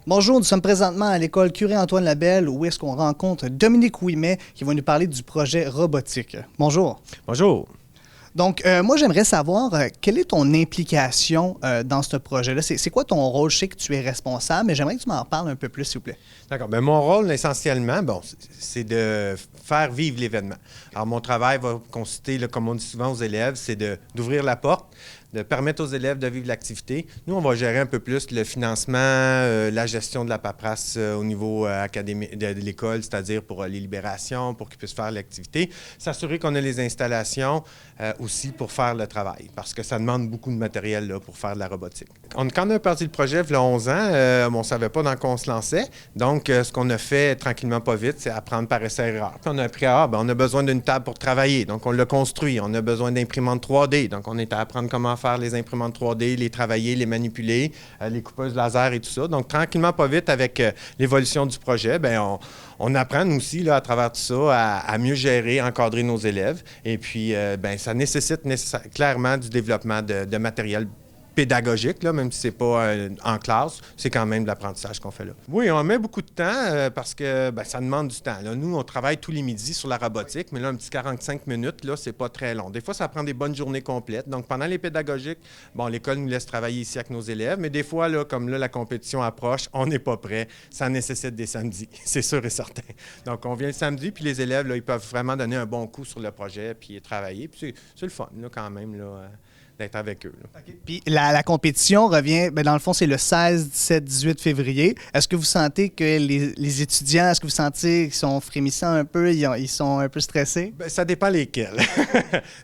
Bonjour, nous sommes présentement à l'école Curie-Antoine Labelle où est-ce qu'on rencontre Dominique Ouimet qui va nous parler du projet robotique. Bonjour. Bonjour. Donc, moi, j'aimerais savoir quelle est ton implication dans ce projet-là. C'est quoi ton rôle? Je sais que tu es responsable, mais j'aimerais que tu m'en parles un peu plus, s'il vous plaît. D'accord. Bien, mon rôle, essentiellement, c'est de faire vivre l'événement. Alors, mon travail va consister, là, comme on dit souvent aux élèves, c'est d'ouvrir la porte, de permettre aux élèves de vivre l'activité. Nous, on va gérer un peu plus le financement, la gestion de la paperasse au niveau académique de l'école, c'est-à-dire pour les libérations, pour qu'ils puissent faire l'activité. S'assurer qu'on a les installations aussi pour faire le travail, parce que ça demande beaucoup de matériel là, pour faire de la robotique. Quand on a parti le projet, il y a 11 ans, on ne savait pas dans quoi on se lançait. Donc, ce qu'on a fait tranquillement, pas vite, c'est apprendre par essai-erreur. Puis on a appris, on a besoin d'une table pour travailler. Donc, on l'a construit. On a besoin d'imprimantes 3D. Donc, on est à apprendre comment faire les imprimantes 3D, les travailler, les manipuler, les coupeuses laser et tout ça. Donc, tranquillement, pas vite, avec l'évolution du projet, on apprend nous aussi, là, à travers tout ça, à mieux gérer, encadrer nos élèves. Et puis, ça nécessite clairement du développement de matériel pédagogique, là, même si ce n'est pas en classe, c'est quand même de l'apprentissage qu'on fait là. Oui, on met beaucoup de temps parce que ça demande du temps. Là, nous, on travaille tous les midis sur la robotique, mais là, un petit 45 minutes, là, c'est pas très long. Des fois, ça prend des bonnes journées complètes. Donc, pendant les pédagogiques, l'école nous laisse travailler ici avec nos élèves, mais des fois, là, comme là, la compétition approche, on n'est pas prêt. Ça nécessite des samedis, c'est sûr et certain. Donc, on vient le samedi, puis les élèves, là, ils peuvent vraiment donner un bon coup sur le projet, puis travailler. Puis c'est le fun, là, quand même, là, d'être avec eux. Okay. Puis la compétition revient, dans le fond, c'est le 16, 17, 18 février. Est-ce que vous sentez que les étudiants, est-ce que vous sentez qu'ils sont frémissants un peu, ils sont un peu stressés? Ça dépend lesquels.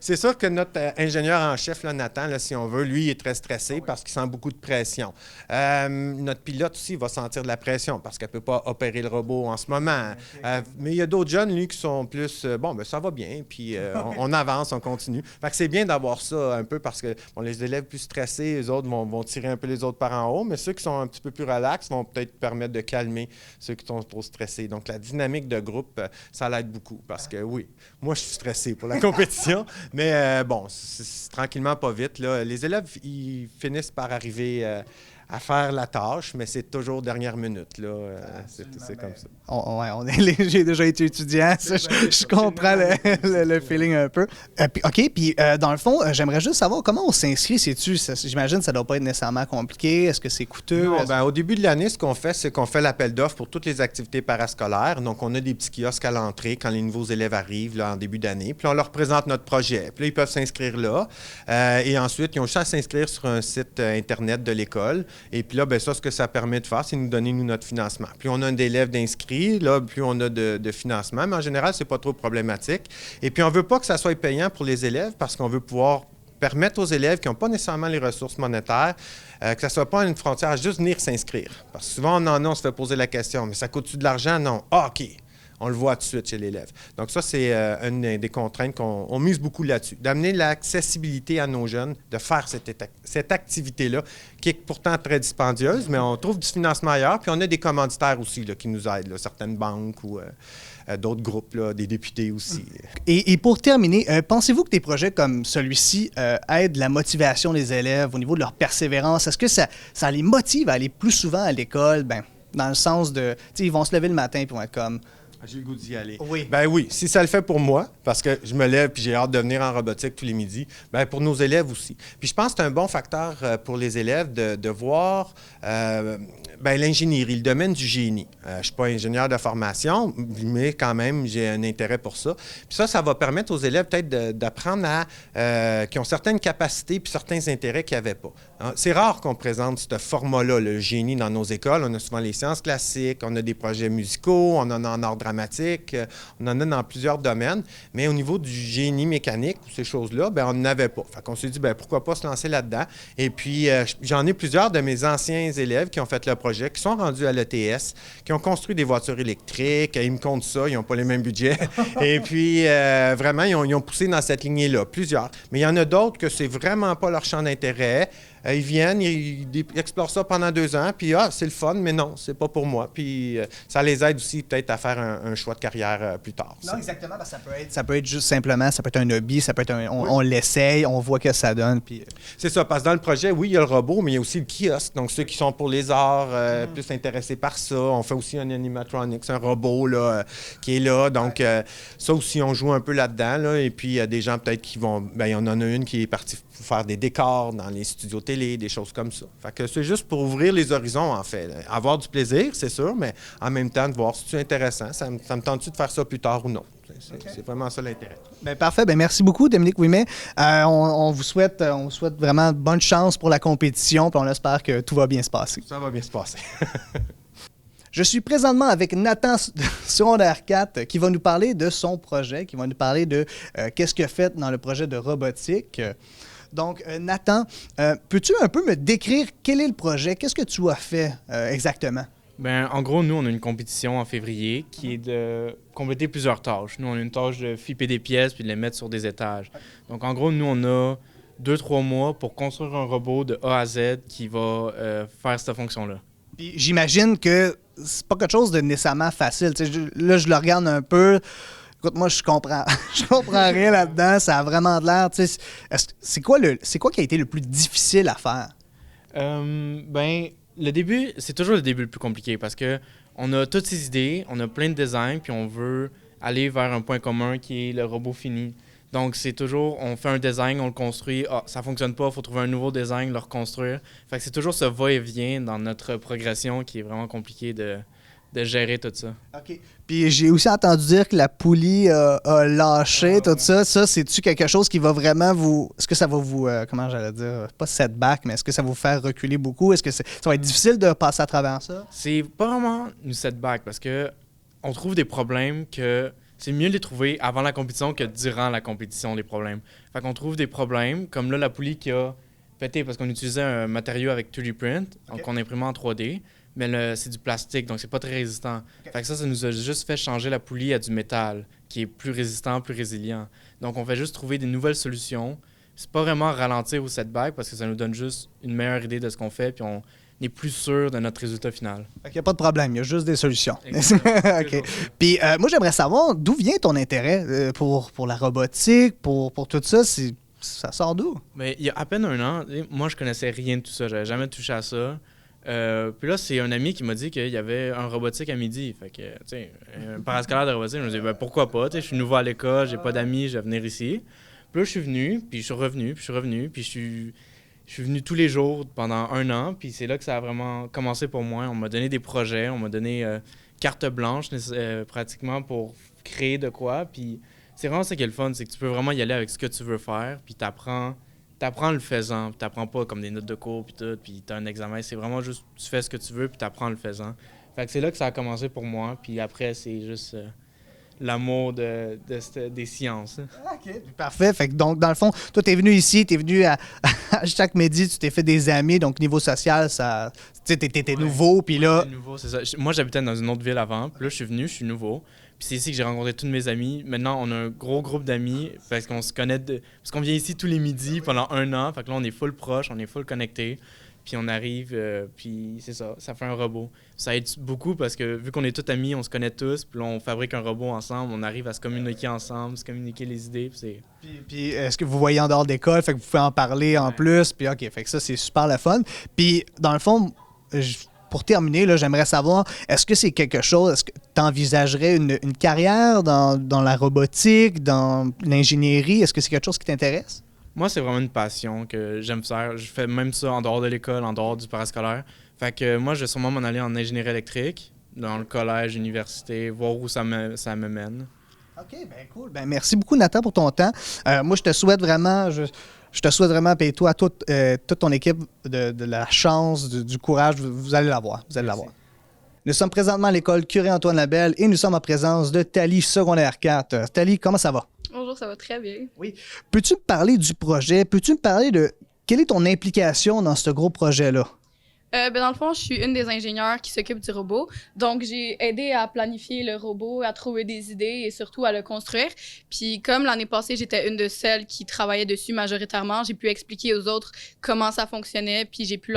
C'est sûr que notre ingénieur en chef, là, Nathan, là, si on veut, lui, il est très stressé parce qu'il sent beaucoup de pression. Notre pilote aussi va sentir de la pression parce qu'elle ne peut pas opérer le robot en ce moment. Mais il y a d'autres jeunes, lui, qui sont plus, ça va bien, puis on avance, on continue. Fait que c'est bien d'avoir ça un peu parce que les élèves plus stressés, les autres vont tirer un peu les autres par en haut, mais ceux qui sont un petit peu plus relax vont peut-être permettre de calmer ceux qui sont trop stressés. Donc, la dynamique de groupe, ça l'aide beaucoup parce que oui, moi, je suis stressé pour la compétition, mais c'est tranquillement, pas vite. Là. Les élèves, ils finissent par arriver à faire la tâche, mais c'est toujours dernière minute. Là. C'est comme ça. J'ai déjà été étudiant, je comprends le feeling un peu. Puis dans le fond, j'aimerais juste savoir comment on s'inscrit. J'imagine que ça ne doit pas être nécessairement compliqué. Est-ce que c'est coûteux? Non, au début de l'année, ce qu'on fait, c'est qu'on fait l'appel d'offres pour toutes les activités parascolaires. Donc, on a des petits kiosques à l'entrée quand les nouveaux élèves arrivent là, en début d'année. Puis, on leur présente notre projet. Puis là, ils peuvent s'inscrire là. Et ensuite, ils ont juste à s'inscrire sur un site Internet de l'école. Et puis là, ce que ça permet de faire, c'est nous donner, notre financement. Plus on a d'élèves d'inscrits, là, plus on a de financement. Mais en général, c'est pas trop problématique. Et puis, on veut pas que ça soit payant pour les élèves parce qu'on veut pouvoir permettre aux élèves qui n'ont pas nécessairement les ressources monétaires, que ça ne soit pas une frontière à juste venir s'inscrire. Parce que souvent, on se fait poser la question, mais ça coûte-tu de l'argent? Non. Ah, OK. On le voit tout de suite chez l'élève. Donc ça, c'est une des contraintes qu'on mise beaucoup là-dessus, d'amener l'accessibilité à nos jeunes, de faire cette activité-là, qui est pourtant très dispendieuse, mais on trouve du financement ailleurs, puis on a des commanditaires aussi là, qui nous aident, là, certaines banques ou d'autres groupes, là, des députés aussi. Et pour terminer, pensez-vous que des projets comme celui-ci aident la motivation des élèves au niveau de leur persévérance? Est-ce que ça les motive à aller plus souvent à l'école? Dans le sens de, ils vont se lever le matin et vont être comme... J'ai le goût d'y aller. Oui. Oui, si ça le fait pour moi, parce que je me lève puis j'ai hâte de venir en robotique tous les midis, pour nos élèves aussi. Puis je pense que c'est un bon facteur pour les élèves de voir l'ingénierie, le domaine du génie. Je ne suis pas ingénieur de formation, mais quand même, j'ai un intérêt pour ça. Puis ça va permettre aux élèves peut-être d'apprendre qui ont certaines capacités puis certains intérêts qu'ils n'avaient pas. Hein? C'est rare qu'on présente ce format-là, le génie, dans nos écoles. On a souvent les sciences classiques, on a des projets musicaux, on en a en art dramatique, on en a dans plusieurs domaines, mais au niveau du génie mécanique, ces choses-là, on n'en avait pas. Fait qu'on s'est dit, pourquoi pas se lancer là-dedans? Et puis, j'en ai plusieurs de mes anciens élèves qui ont fait le projet, qui sont rendus à l'ETS, qui ont construit des voitures électriques. Ils me comptent ça, ils n'ont pas les mêmes budgets. Et puis, vraiment, ils ont poussé dans cette lignée-là, plusieurs. Mais il y en a d'autres que c'est vraiment pas leur champ d'intérêt. Ils viennent, ils explorent ça pendant 2 ans, puis c'est le fun, mais non, c'est pas pour moi. Puis ça les aide aussi peut-être à faire un choix de carrière plus tard. Non, exactement, parce que ça peut être juste simplement, ça peut être un hobby, ça peut être on l'essaye, on voit que ça donne. Puis... C'est ça, parce que dans le projet, oui, il y a le robot, mais il y a aussi le kiosque. Donc, ceux qui sont pour les arts, plus intéressés par ça. On fait aussi un animatronics, un robot là, qui est là. Donc, ça aussi, on joue un peu là-dedans. Là, et puis, il y a des gens peut-être qui vont... Bien, il y en a une qui est partie pour faire des décors dans les studios télé, des choses comme ça. Fait que c'est juste pour ouvrir les horizons, en fait. Avoir du plaisir, c'est sûr, mais en même temps, de voir si c'est intéressant. Ça me tente-tu de faire ça plus tard ou non? C'est vraiment ça l'intérêt. Bien, parfait. Bien, merci beaucoup, Dominique Ouimet. On vous souhaite vraiment bonne chance pour la compétition, puis on espère que tout va bien se passer. Ça va bien se passer. Je suis présentement avec Nathan secondaire 4 qui va nous parler de son projet, qui va nous parler de qu'est-ce qu'il a fait dans le projet de robotique. Donc, Nathan, peux-tu un peu me décrire quel est le projet? Qu'est-ce que tu as fait exactement? Ben, en gros, nous, on a une compétition en février qui est de compléter plusieurs tâches. Nous, on a une tâche de flipper des pièces puis de les mettre sur des étages. Donc, en gros, nous, on a 2-3 mois pour construire un robot de A à Z qui va faire cette fonction-là. Puis j'imagine que c'est pas quelque chose de nécessairement facile. Là, je le regarde un peu. Écoute, moi, je comprends rien là-dedans. Ça a vraiment de l'air. C'est quoi qui a été le plus difficile à faire? Ben, le début, c'est toujours le début le plus compliqué parce que on a toutes ces idées, on a plein de designs, puis on veut aller vers un point commun qui est le robot fini. Donc, c'est toujours, on fait un design, on le construit, ça fonctionne pas, il faut trouver un nouveau design, le reconstruire. Fait que c'est toujours ce va-et-vient dans notre progression qui est vraiment compliqué de gérer tout ça. OK. Puis j'ai aussi entendu dire que la poulie a lâché, tout ça. Ça, c'est-tu quelque chose qui va vraiment vous... Est-ce que ça va vous... comment j'allais dire? Pas setback, mais est-ce que ça va vous faire reculer beaucoup? Est-ce que ça va être difficile de passer à travers ça? C'est pas vraiment une setback parce que on trouve des problèmes que... C'est mieux de les trouver avant la compétition que durant la compétition, les problèmes. Fait qu'on trouve des problèmes, comme là, la poulie qui a pété parce qu'on utilisait un matériau avec 3D print, donc on imprimait en 3D, mais c'est du plastique, donc c'est pas très résistant. Fait que ça nous a juste fait changer la poulie à du métal, qui est plus résistant, plus résilient. Donc on fait juste trouver des nouvelles solutions. C'est pas vraiment ralentir ou setback, parce que ça nous donne juste une meilleure idée de ce qu'on fait, puis on est plus sûr de notre résultat final. Il n'y a pas de problème, il y a juste des solutions. OK. Puis moi, j'aimerais savoir d'où vient ton intérêt pour la robotique, pour tout ça. Ça sort d'où? Mais il y a à peine un an, moi, je connaissais rien de tout ça. J'avais jamais touché à ça. Puis là, c'est un ami qui m'a dit qu'il y avait un robotique à midi. Fait que, tu sais, un parascolaire de robotique, je me dis, ben, pourquoi pas? Je suis nouveau à l'école, j'ai pas d'amis, je vais venir ici. Puis là, je suis venu, puis je suis revenu, puis je suis venu tous les jours pendant 1 an, puis c'est là que ça a vraiment commencé pour moi. On m'a donné des projets, on m'a donné carte blanche pratiquement pour créer de quoi. Puis c'est vraiment ça qui est le fun, c'est que tu peux vraiment y aller avec ce que tu veux faire, puis t'apprends le faisant. T'apprends pas comme des notes de cours, puis tout, puis t'as un examen. C'est vraiment juste, tu fais ce que tu veux, puis t'apprends le faisant. Fait que c'est là que ça a commencé pour moi, puis après, c'est juste... l'amour des sciences. OK, parfait. Fait que donc, dans le fond, toi, t'es venu ici, t'es venu à chaque midi, tu t'es fait des amis, donc niveau social, ça, tu sais, t'étais nouveau, puis là... Nouveau, c'est ça. Moi, j'habitais dans une autre ville avant, puis là, je suis venu, je suis nouveau. Puis c'est ici que j'ai rencontré tous mes amis. Maintenant, on a un gros groupe d'amis, parce qu'on se connaît, parce qu'on vient ici tous les midis pendant 1 an, fait que là, on est full proche, on est full connectés. Puis on arrive, puis c'est ça, ça fait un robot. Ça aide beaucoup parce que vu qu'on est tous amis, on se connaît tous, puis là, on fabrique un robot ensemble, on arrive à se communiquer ensemble, se communiquer les idées, puis c'est... Puis est-ce que vous voyez en dehors d'école, fait que vous pouvez en parler en plus, puis OK, fait que ça, c'est super le fun. Puis dans le fond, pour terminer, là, j'aimerais savoir, est-ce que c'est quelque chose, est-ce que tu envisagerais une carrière dans la robotique, dans l'ingénierie? Est-ce que c'est quelque chose qui t'intéresse? Moi, c'est vraiment une passion que j'aime faire. Je fais même ça en dehors de l'école, en dehors du parascolaire. Fait que moi, je vais sûrement m'en aller en ingénierie électrique, dans le collège, université, voir où ça me mène. OK, bien cool. Ben merci beaucoup, Nathan, pour ton temps. Moi, je te souhaite vraiment, puis toi, toute ton équipe, de la chance, du courage. Vous allez l'avoir. Vous allez l'avoir. Nous sommes présentement à l'école Curie-Antoine Labelle et nous sommes en présence de Thalie, secondaire 4. Thalie, comment ça va? Bonjour, ça va très bien. Oui. Peux-tu me parler du projet? Peux-tu me parler de quelle est ton implication dans ce gros projet-là? Dans le fond, je suis une des ingénieures qui s'occupe du robot. Donc, j'ai aidé à planifier le robot, à trouver des idées et surtout à le construire. Puis, comme l'année passée, j'étais une de celles qui travaillait dessus majoritairement, j'ai pu expliquer aux autres comment ça fonctionnait, puis j'ai pu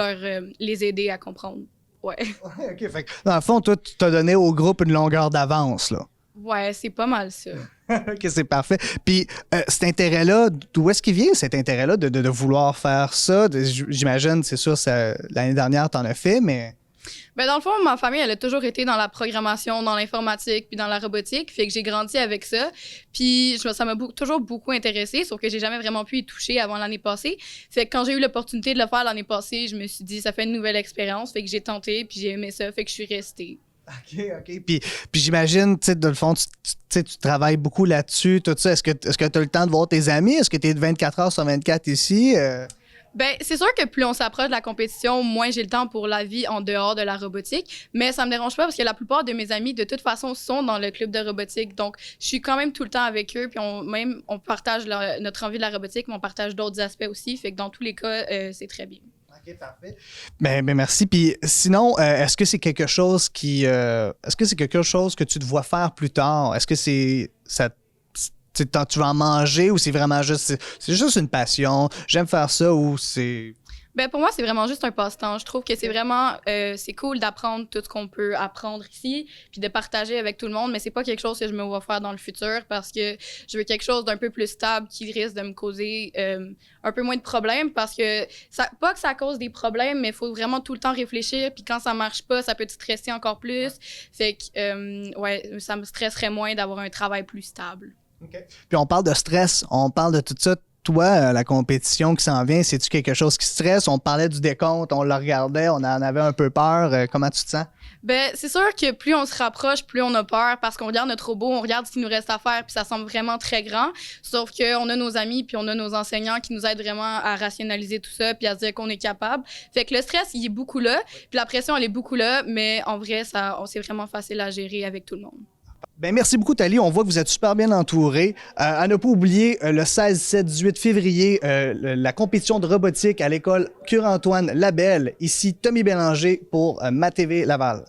les aider à comprendre. Ouais. Ouais, OK. Fait que, dans le fond, toi, tu t'as donné au groupe une longueur d'avance, là. Ouais, c'est pas mal ça. OK, c'est parfait. Puis cet intérêt-là, d'où est-ce qu'il vient, cet intérêt-là de vouloir faire ça? J'imagine, c'est sûr, l'année dernière, t'en as fait, mais... Dans le fond, ma famille, elle a toujours été dans la programmation, dans l'informatique, puis dans la robotique. Fait que j'ai grandi avec ça. Puis ça m'a toujours beaucoup intéressée, sauf que j'ai jamais vraiment pu y toucher avant l'année passée. Fait que quand j'ai eu l'opportunité de le faire l'année passée, je me suis dit, ça fait une nouvelle expérience. Fait que j'ai tenté, puis j'ai aimé ça. Fait que je suis restée. OK. Puis j'imagine, tu sais, dans le fond, tu travailles beaucoup là-dessus, tout ça. Est-ce que tu as le temps de voir tes amis? Est-ce que tu es de 24 heures sur 24 ici? C'est sûr que plus on s'approche de la compétition, moins j'ai le temps pour la vie en dehors de la robotique. Mais ça me dérange pas parce que la plupart de mes amis, de toute façon, sont dans le club de robotique. Donc, je suis quand même tout le temps avec eux. Puis on partage notre envie de la robotique, mais on partage d'autres aspects aussi. Fait que dans tous les cas, c'est très bien. OK, parfait. Ben, merci. Puis sinon, est-ce que c'est quelque chose que tu te vois faire plus tard? Est-ce que tu vas en manger ou c'est vraiment juste une passion? J'aime faire ça ou c'est... Pour moi, c'est vraiment juste un passe-temps. Je trouve que c'est vraiment c'est cool d'apprendre tout ce qu'on peut apprendre ici, puis de partager avec tout le monde, mais c'est pas quelque chose que je me vois faire dans le futur parce que je veux quelque chose d'un peu plus stable qui risque de me causer un peu moins de problèmes parce que, pas que ça cause des problèmes, mais il faut vraiment tout le temps réfléchir, puis quand ça marche pas, ça peut te stresser encore plus. Fait que, ça me stresserait moins d'avoir un travail plus stable. Okay. Puis on parle de stress, on parle de tout ça. Toi, la compétition qui s'en vient, c'est-tu quelque chose qui stresse? On parlait du décompte, on le regardait, on en avait un peu peur. Comment tu te sens? C'est sûr que plus on se rapproche, plus on a peur parce qu'on regarde notre robot, on regarde ce qu'il nous reste à faire, puis ça semble vraiment très grand. Sauf qu'on a nos amis, puis on a nos enseignants qui nous aident vraiment à rationaliser tout ça, puis à se dire qu'on est capable. Fait que le stress, il est beaucoup là, puis la pression, elle est beaucoup là, mais en vrai, c'est vraiment facile à gérer avec tout le monde. Ben merci beaucoup, Thalie. On voit que vous êtes super bien entourés. À ne pas oublier, le 16, 17, 18 février, la compétition de robotique à l'école Cure-Antoine Labelle. Ici, Tommy Bélanger pour MaTV Laval.